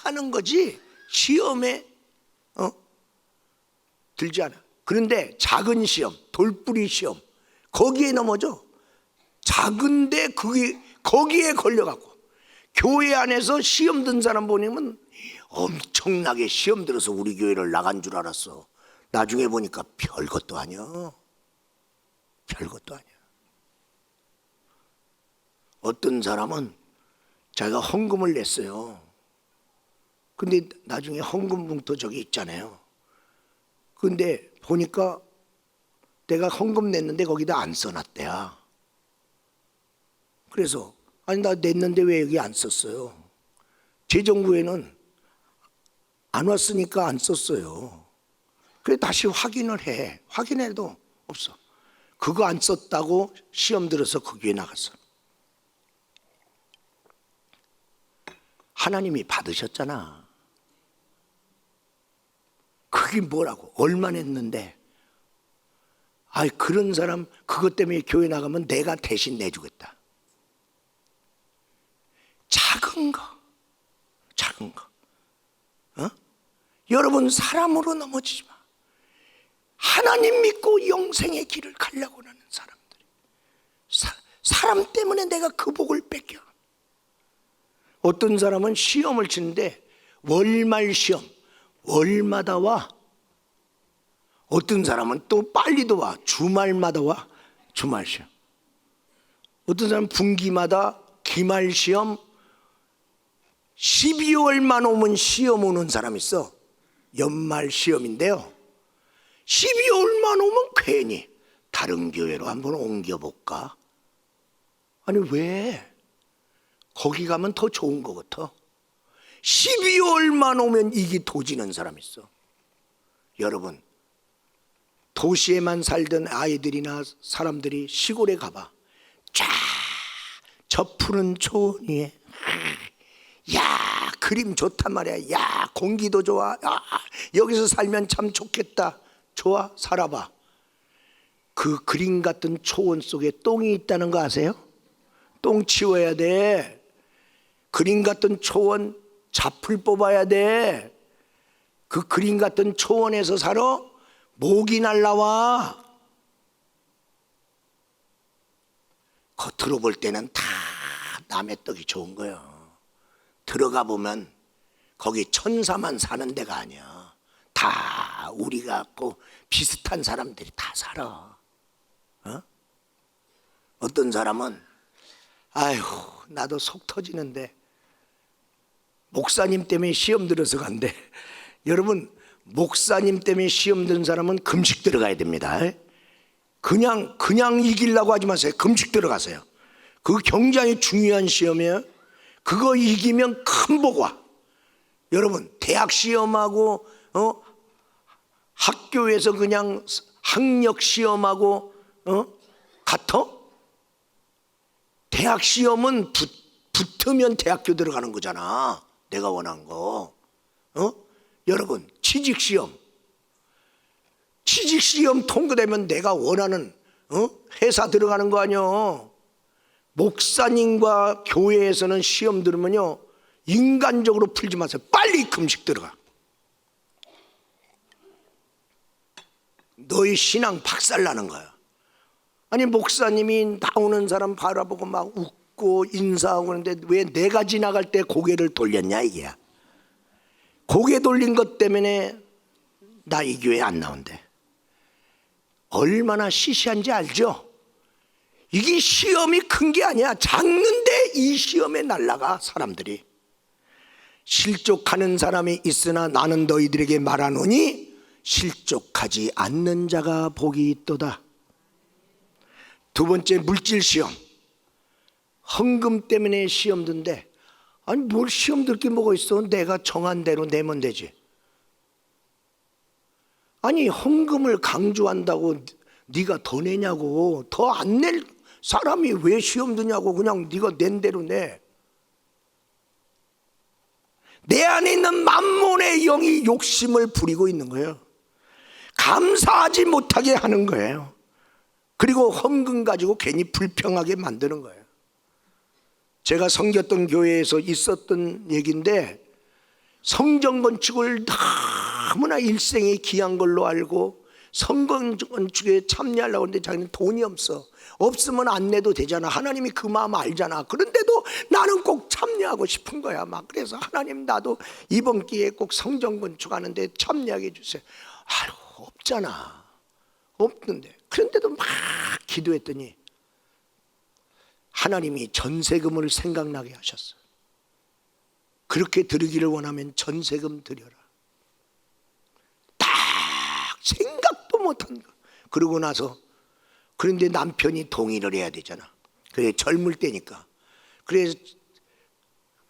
하는 거지. 시험에 들지 않아. 그런데 작은 시험, 돌뿌리 시험, 거기에 넘어져. 작은데 거기에 걸려갖고 교회 안에서 시험 든 사람 보내면 엄청나게 시험 들어서 우리 교회를 나간 줄 알았어. 나중에 보니까 별것도 아니야. 별것도 아니야. 어떤 사람은 자기가 헌금을 냈어요. 근데 나중에 헌금 봉투 저기 있잖아요. 근데 보니까 내가 헌금 냈는데 거기다 안 써놨대야. 그래서 아니 나 냈는데 왜 여기 안 썼어요? 재정부에는 안 왔으니까 안 썼어요. 그래 다시 확인을 해. 확인해도 없어. 그거 안 썼다고 시험 들어서 거기에 나갔어. 하나님이 받으셨잖아. 그게 뭐라고? 얼마 냈는데? 아이 그런 사람 그것 때문에 교회 나가면 내가 대신 내주겠다. 작은 거. 여러분 사람으로 넘어지지 마. 하나님 믿고 영생의 길을 가려고 하는 사람들이 사람 때문에 내가 그 복을 뺏겨. 어떤 사람은 시험을 치는데 월말 시험 월마다 와. 어떤 사람은 또 빨리도 와. 주말마다 와. 주말 시험. 어떤 사람은 분기마다 기말 시험 12월만 오면 시험 오는 사람 있어. 연말 시험인데요. 12월만 오면 괜히 다른 교회로 한번 옮겨볼까? 아니 왜? 거기 가면 더 좋은 것 같아. 12월만 오면 이게 도지는 사람 있어. 여러분 도시에만 살던 아이들이나 사람들이 시골에 가봐. 쫙 저 푸른 초원 위에 야 그림 좋단 말이야. 야 공기도 좋아. 야, 여기서 살면 참 좋겠다. 좋아 살아봐. 그 그림 같은 초원 속에 똥이 있다는 거 아세요? 똥 치워야 돼. 그림 같은 초원 잡풀 뽑아야 돼. 그 그림 같은 초원에서 살아? 모기 날라와. 겉으로 볼 때는 다 남의 떡이 좋은 거예요. 들어가 보면 거기 천사만 사는 데가 아니야. 다 우리 같고 비슷한 사람들이 다 살아. 어떤 사람은 아휴 나도 속 터지는데 목사님 때문에 시험 들어서 간대. 여러분 목사님 때문에 시험 든 사람은 금식 들어가야 됩니다. 그냥 이기려고 하지 마세요. 금식 들어가세요. 그거 굉장히 중요한 시험이에요. 그거 이기면 큰 복 와. 여러분 대학 시험하고 학교에서 그냥 학력 시험하고 같아? 대학 시험은 붙으면 대학교 들어가는 거잖아. 내가 원한 거. 여러분 취직 시험 통과되면 내가 원하는 회사 들어가는 거 아니야. 목사님과 교회에서는 시험 들으면요 인간적으로 풀지 마세요. 빨리 금식 들어가. 너희 신앙 박살나는 거야. 아니 목사님이 나오는 사람 바라보고 막 묻고 인사하고 그러는데 왜 내가 지나갈 때 고개를 돌렸냐 이게야. 고개 돌린 것 때문에 나 이 교회 안 나온대. 얼마나 시시한지 알죠? 이게 시험이 큰 게 아니야. 작는데 이 시험에 날라가 사람들이. 실족하는 사람이 있으나 나는 너희들에게 말하노니 실족하지 않는 자가 복이 있도다. 두 번째, 물질 시험. 헌금 때문에 시험 든대. 아니 뭘 시험 들 게 뭐가 있어. 내가 정한 대로 내면 되지. 아니 헌금을 강조한다고 네가 더 내냐고. 더 안 낼 사람이 왜 시험 드냐고. 그냥 네가 낸 대로 내. 내 안에 있는 만몬의 영이 욕심을 부리고 있는 거예요. 감사하지 못하게 하는 거예요. 그리고 헌금 가지고 괜히 불평하게 만드는 거예요. 제가 섬겼던 교회에서 있었던 얘기인데, 성전 건축을 너무나 일생에 귀한 걸로 알고 성전 건축에 참여하려고 하는데 자기는 돈이 없으면 안 내도 되잖아. 하나님이 그 마음 알잖아. 그런데도 나는 꼭 참여하고 싶은 거야. 막 그래서 하나님 나도 이번 기회에 꼭 성전 건축하는데 참여하게 해주세요. 아유 없잖아. 없는데. 그런데도 막 기도했더니 하나님이 전세금을 생각나게 하셨어. 그렇게 드리기를 원하면 전세금 드려라. 딱 생각도 못한 거. 그러고 나서 그런데 남편이 동의를 해야 되잖아. 그래 젊을 때니까. 그래서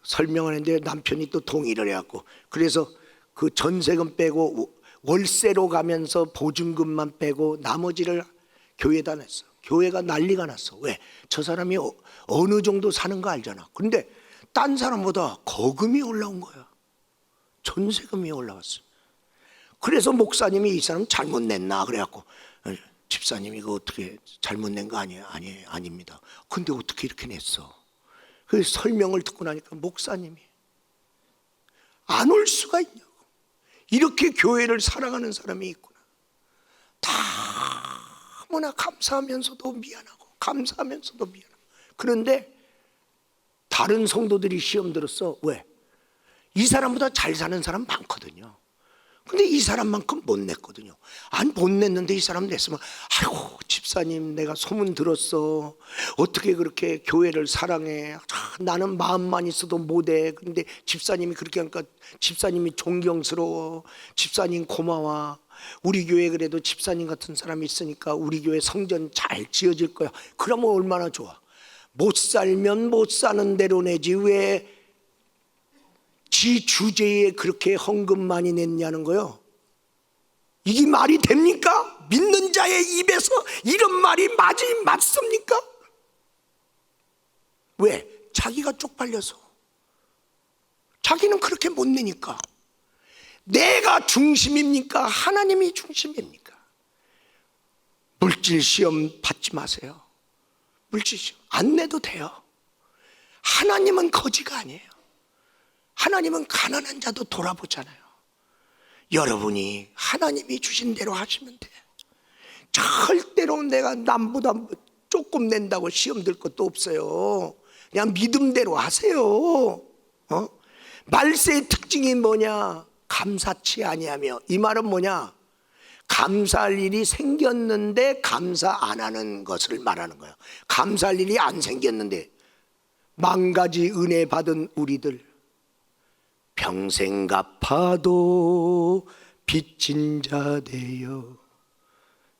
설명을 했는데 남편이 또 동의를 해갖고, 그래서 그 전세금 빼고 월세로 가면서 보증금만 빼고 나머지를 교회에다 냈어. 교회가 난리가 났어. 왜? 저 사람이 어느 정도 사는 거 알잖아. 그런데 딴 사람보다 거금이 올라온 거야. 전세금이 올라왔어. 그래서 목사님이 이 사람 잘못 냈나 그래갖고, 집사님 이거 어떻게 잘못 낸 거 아니에요? 아닙니다. 근데 어떻게 이렇게 냈어? 그 설명을 듣고 나니까 목사님이 안 올 수가 있냐고. 이렇게 교회를 사랑하는 사람이 있구나. 너무나 감사하면서도 미안하고 감사하면서도 미안하고. 그런데 다른 성도들이 시험 들었어. 왜? 이 사람보다 잘 사는 사람 많거든요. 근데 이 사람만큼 못 냈거든요. 아니 못 냈는데 이 사람 냈으면 아이고 집사님 내가 소문 들었어. 어떻게 그렇게 교회를 사랑해. 나는 마음만 있어도 못해. 근데 집사님이 그렇게 하니까 집사님이 존경스러워. 집사님 고마워. 우리 교회 그래도 집사님 같은 사람이 있으니까 우리 교회 성전 잘 지어질 거야. 그러면 얼마나 좋아. 못 살면 못 사는 대로 내지 왜 지 주제에 그렇게 헌금 많이 냈냐는 거요. 이게 말이 됩니까? 믿는 자의 입에서 이런 말이 맞습니까? 왜? 자기가 쪽팔려서. 자기는 그렇게 못 내니까. 내가 중심입니까? 하나님이 중심입니까? 물질 시험 받지 마세요. 물질 시험 안 내도 돼요. 하나님은 거지가 아니에요. 하나님은 가난한 자도 돌아보잖아요. 여러분이 하나님이 주신 대로 하시면 돼. 절대로 내가 남보다 조금 낸다고 시험 들 것도 없어요. 그냥 믿음대로 하세요. 말세의 특징이 뭐냐? 감사치 아니하며. 이 말은 뭐냐? 감사할 일이 생겼는데 감사 안 하는 것을 말하는 거예요. 감사할 일이 안 생겼는데 만가지 은혜 받은 우리들 평생 갚아도 빚진 자 되어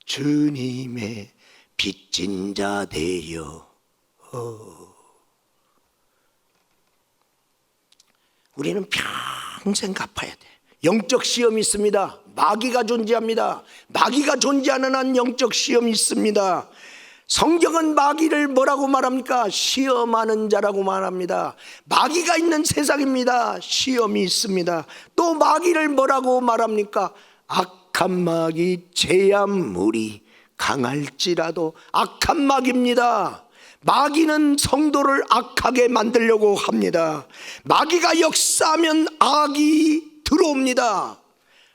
주님의 빚진 자 되어. 우리는 평생 갚아야 돼. 영적 시험이 있습니다. 마귀가 존재합니다. 마귀가 존재하는 한 영적 시험이 있습니다. 성경은 마귀를 뭐라고 말합니까? 시험하는 자라고 말합니다. 마귀가 있는 세상입니다. 시험이 있습니다. 또 마귀를 뭐라고 말합니까? 악한 마귀 제암물이 강할지라도. 악한 마귀입니다. 마귀는 성도를 악하게 만들려고 합니다. 마귀가 역사하면 악이 들어옵니다.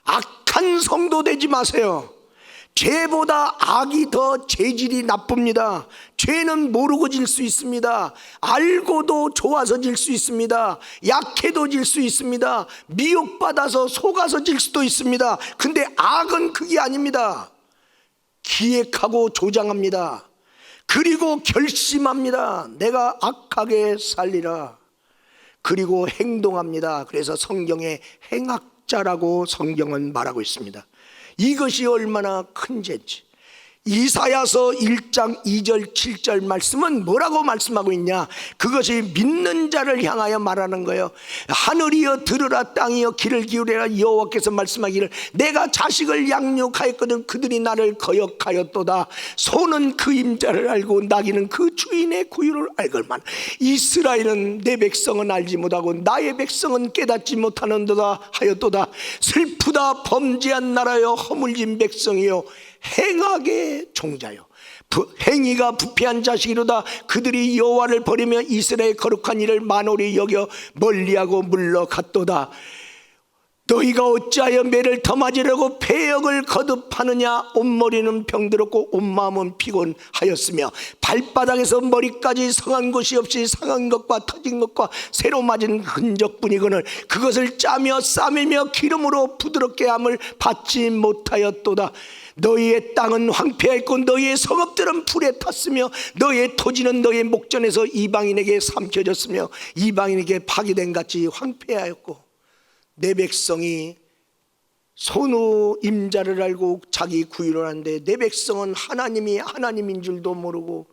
악한 성도 되지 마세요. 죄보다 악이 더 죄질이 나쁩니다. 죄는 모르고 질 수 있습니다. 알고도 좋아서 질 수 있습니다. 약해도 질 수 있습니다. 미혹받아서 속아서 질 수도 있습니다. 근데 악은 그게 아닙니다. 기획하고 조장합니다. 그리고 결심합니다. 내가 악하게 살리라. 그리고 행동합니다. 그래서 성경에 행악자라고 성경은 말하고 있습니다. 이것이 얼마나 큰 죄인지. 이사야서 1장 2절 7절 말씀은 뭐라고 말씀하고 있냐? 그것이 믿는 자를 향하여 말하는 거예요. 하늘이여 들으라, 땅이여 귀를 기울여라. 여호와께서 말씀하기를 내가 자식을 양육하였거든 그들이 나를 거역하였도다. 소는 그 임자를 알고 나귀는 그 주인의 구유를 알걸만 이스라엘은 내 백성은 알지 못하고 나의 백성은 깨닫지 못하는도다 하였도다. 슬프다 범죄한 나라여 허물진 백성이여 행악의 종자요 행위가 부패한 자식이로다. 그들이 여호와를 버리며 이스라엘의 거룩한 일을 만홀히 여겨 멀리하고 물러갔도다. 너희가 어찌하여 매를 더 맞으려고 패역을 거듭하느냐? 온머리는 병들었고 온마음은 피곤하였으며 발바닥에서 머리까지 성한 곳이 없이 상한 것과 터진 것과 새로 맞은 흔적뿐이거늘 그것을 짜며 싸매며 기름으로 부드럽게 함을 받지 못하였도다. 너희의 땅은 황폐하였고 너희의 성읍들은 불에 탔으며 너희의 토지는 너희의 목전에서 이방인에게 삼켜졌으며 이방인에게 파괴된 같이 황폐하였고 내 백성이 손우 임자를 알고 자기 구유를 하는데 내 백성은 하나님이 하나님인 줄도 모르고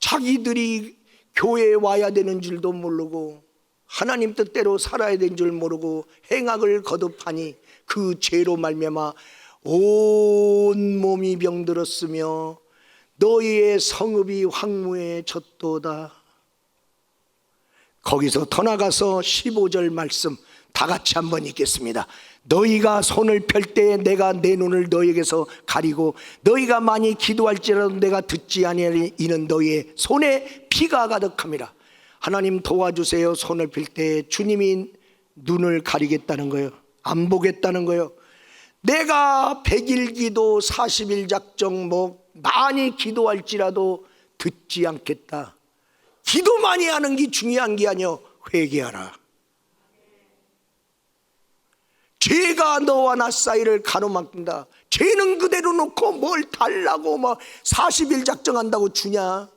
자기들이 교회에 와야 되는 줄도 모르고 하나님 뜻대로 살아야 되는 줄 모르고 행악을 거듭하니 그 죄로 말미암아 온 몸이 병들었으며 너희의 성읍이 황무해졌도다. 거기서 더 나가서 15절 말씀 다 같이 한번 읽겠습니다. 너희가 손을 펼 때에 내가 내 눈을 너희에게서 가리고 너희가 많이 기도할지라도 내가 듣지 아니하리. 이는 너희의 손에 피가 가득함이라. 하나님 도와주세요. 손을 펼 때에 주님이 눈을 가리겠다는 거예요. 안 보겠다는 거예요. 내가 100일 기도 40일 작정 많이 기도할지라도 듣지 않겠다. 기도 많이 하는 게 중요한 게 아니요 회개하라. 죄가 너와 나 사이를 가로막는다. 죄는 그대로 놓고 뭘 달라고 40일 작정한다고 주냐?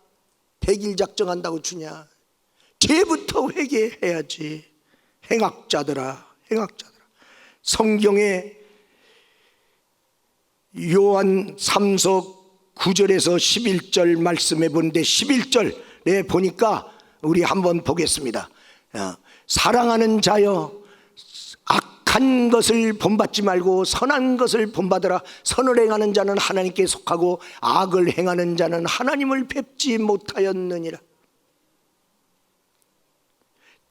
100일 작정한다고 주냐? 죄부터 회개해야지. 행악자들아, 행악자들아. 성경에 요한 3서 9절에서 11절 말씀해 보는데 11절에 보니까 우리 한번 보겠습니다. 사랑하는 자여 악한 것을 본받지 말고 선한 것을 본받으라. 선을 행하는 자는 하나님께 속하고 악을 행하는 자는 하나님을 뵙지 못하였느니라.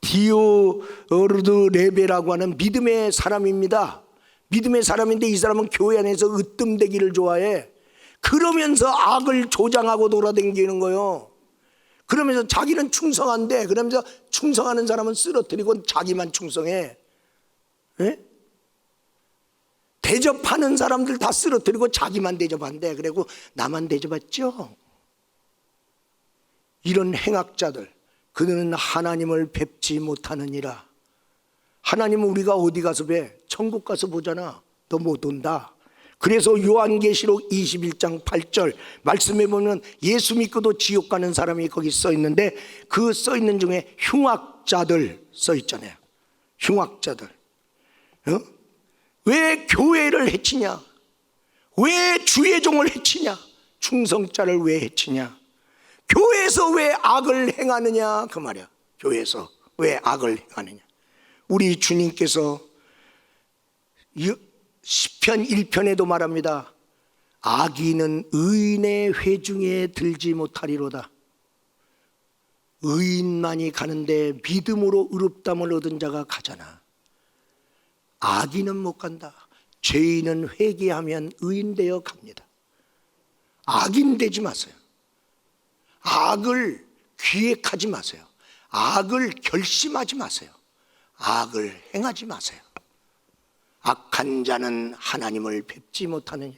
디오르드 레베라고 하는 믿음의 사람입니다. 믿음의 사람인데 이 사람은 교회 안에서 으뜸되기를 좋아해. 그러면서 악을 조장하고 돌아다니는 거예요. 그러면서 자기는 충성한데 그러면서 충성하는 사람은 쓰러뜨리고 자기만 충성해. 에? 대접하는 사람들 다 쓰러뜨리고 자기만 대접한대. 그리고 나만 대접했죠. 이런 행악자들, 그들은 하나님을 뵙지 못하느니라. 하나님은 우리가 어디 가서 뵈? 천국 가서 보잖아. 너 못 온다. 그래서 요한계시록 21장 8절 말씀해 보면 예수 믿고도 지옥 가는 사람이 거기 써 있는데 그 써 있는 중에 흉악자들 써 있잖아요. 흉악자들. 왜 교회를 해치냐? 왜 주의 종을 해치냐? 충성자를 왜 해치냐? 교회에서 왜 악을 행하느냐? 그 말이야. 교회에서 왜 악을 행하느냐? 우리 주님께서 시편 1편에도 말합니다. 악인은 의인의 회중에 들지 못하리로다. 의인만이 가는데 믿음으로 의롭다함을 얻은 자가 가잖아. 악인은 못 간다. 죄인은 회개하면 의인 되어 갑니다. 악인 되지 마세요. 악을 기획하지 마세요. 악을 결심하지 마세요. 악을 행하지 마세요. 악한 자는 하나님을 뵙지 못하느냐.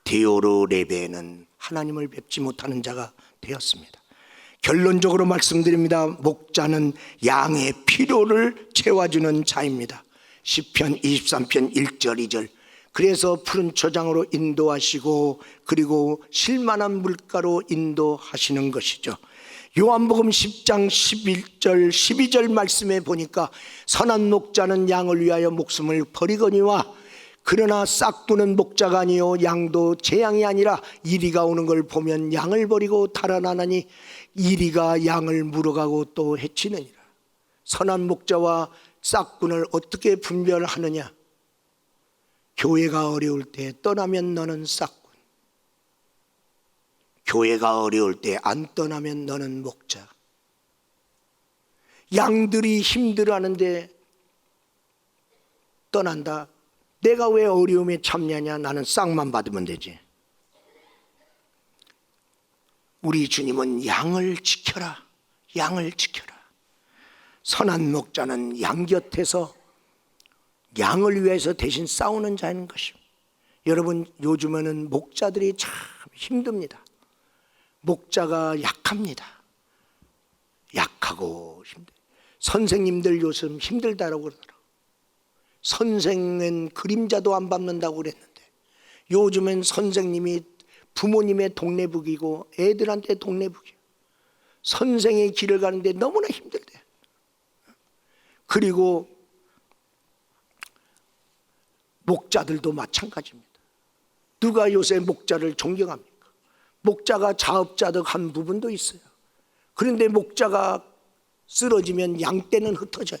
디오르 레베는 하나님을 뵙지 못하는 자가 되었습니다. 결론적으로 말씀드립니다. 목자는 양의 필요를 채워주는 자입니다. 시편 23편 1절 2절. 그래서 푸른 초장으로 인도하시고 그리고 실만한 물가로 인도하시는 것이죠. 요한복음 10장 11절 12절 말씀에 보니까 선한 목자는 양을 위하여 목숨을 버리거니와 그러나 싹두는 목자가 아니요 양도 제 양이 아니라 이리가 오는 걸 보면 양을 버리고 달아나나니 이리가 양을 물어가고 또 해치느니라. 선한 목자와 싹군을 어떻게 분별하느냐? 교회가 어려울 때 떠나면 너는 싹군, 교회가 어려울 때 안 떠나면 너는 목자. 양들이 힘들어하는데 떠난다. 내가 왜 어려움에 참냐냐? 나는 싹만 받으면 되지. 우리 주님은 양을 지켜라, 양을 지켜라. 선한 목자는 양 곁에서 양을 위해서 대신 싸우는 자인 것입니다. 여러분, 요즘에는 목자들이 참 힘듭니다. 목자가 약합니다. 약하고 힘들. 선생님들 요즘 힘들다라고 그러더라고요. 선생은 그림자도 안 밟는다고 그랬는데 요즘엔 선생님이 부모님의 동네북이고 애들한테 동네북이에요. 선생의 길을 가는데 너무나 힘들대. 그리고 목자들도 마찬가지입니다. 누가 요새 목자를 존경합니까? 목자가 자업자득한 부분도 있어요. 그런데 목자가 쓰러지면 양 떼는 흩어져요.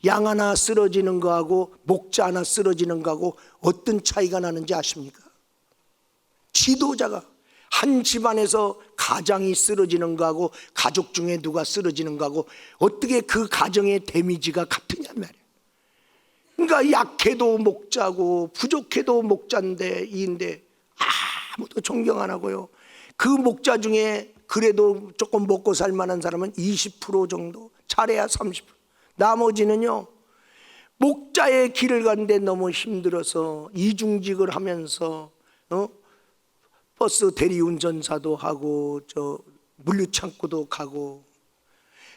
양 하나 쓰러지는 거하고 목자 하나 쓰러지는 거하고 어떤 차이가 나는지 아십니까? 지도자가 한 집안에서 가장이 쓰러지는 거하고 가족 중에 누가 쓰러지는 거하고 어떻게 그 가정의 데미지가 같으냐 말이에요. 그러니까 약해도 목자고 부족해도 목자인데 이인데 아무도 존경 안 하고요. 그 목자 중에 그래도 조금 먹고 살 만한 사람은 20% 정도, 잘해야 30%. 나머지는요, 목자의 길을 가는데 너무 힘들어서 이중직을 하면서 버스 대리운전사도 하고 물류창고도 가고,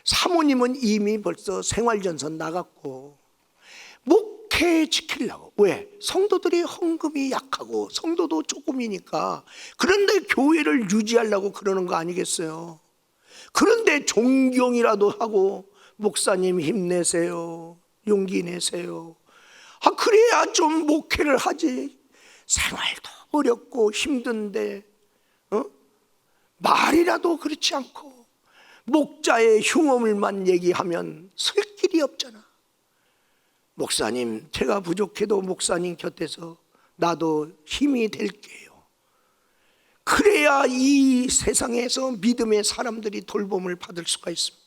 사모님은 이미 벌써 생활전선 나갔고, 목회 지키려고. 왜? 성도들이 헌금이 약하고 성도도 조금이니까. 그런데 교회를 유지하려고 그러는 거 아니겠어요? 그런데 존경이라도 하고 목사님 힘내세요, 용기 내세요. 그래야 좀 목회를 하지. 생활도 어렵고 힘든데 말이라도 그렇지 않고 목자의 흉엄을만 얘기하면 설 길이 없잖아. 목사님, 제가 부족해도 목사님 곁에서 나도 힘이 될게요. 그래야 이 세상에서 믿음의 사람들이 돌봄을 받을 수가 있습니다.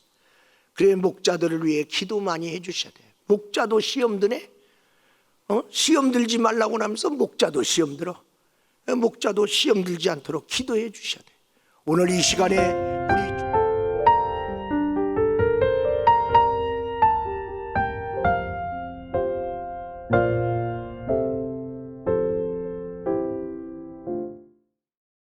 그래, 목자들을 위해 기도 많이 해주셔야 돼요. 목자도 시험 드네? 시험 들지 말라고 하면서 목자도 시험 들어. 목자도 시험 들지 않도록 기도해 주셔야 돼요. 오늘 이 시간에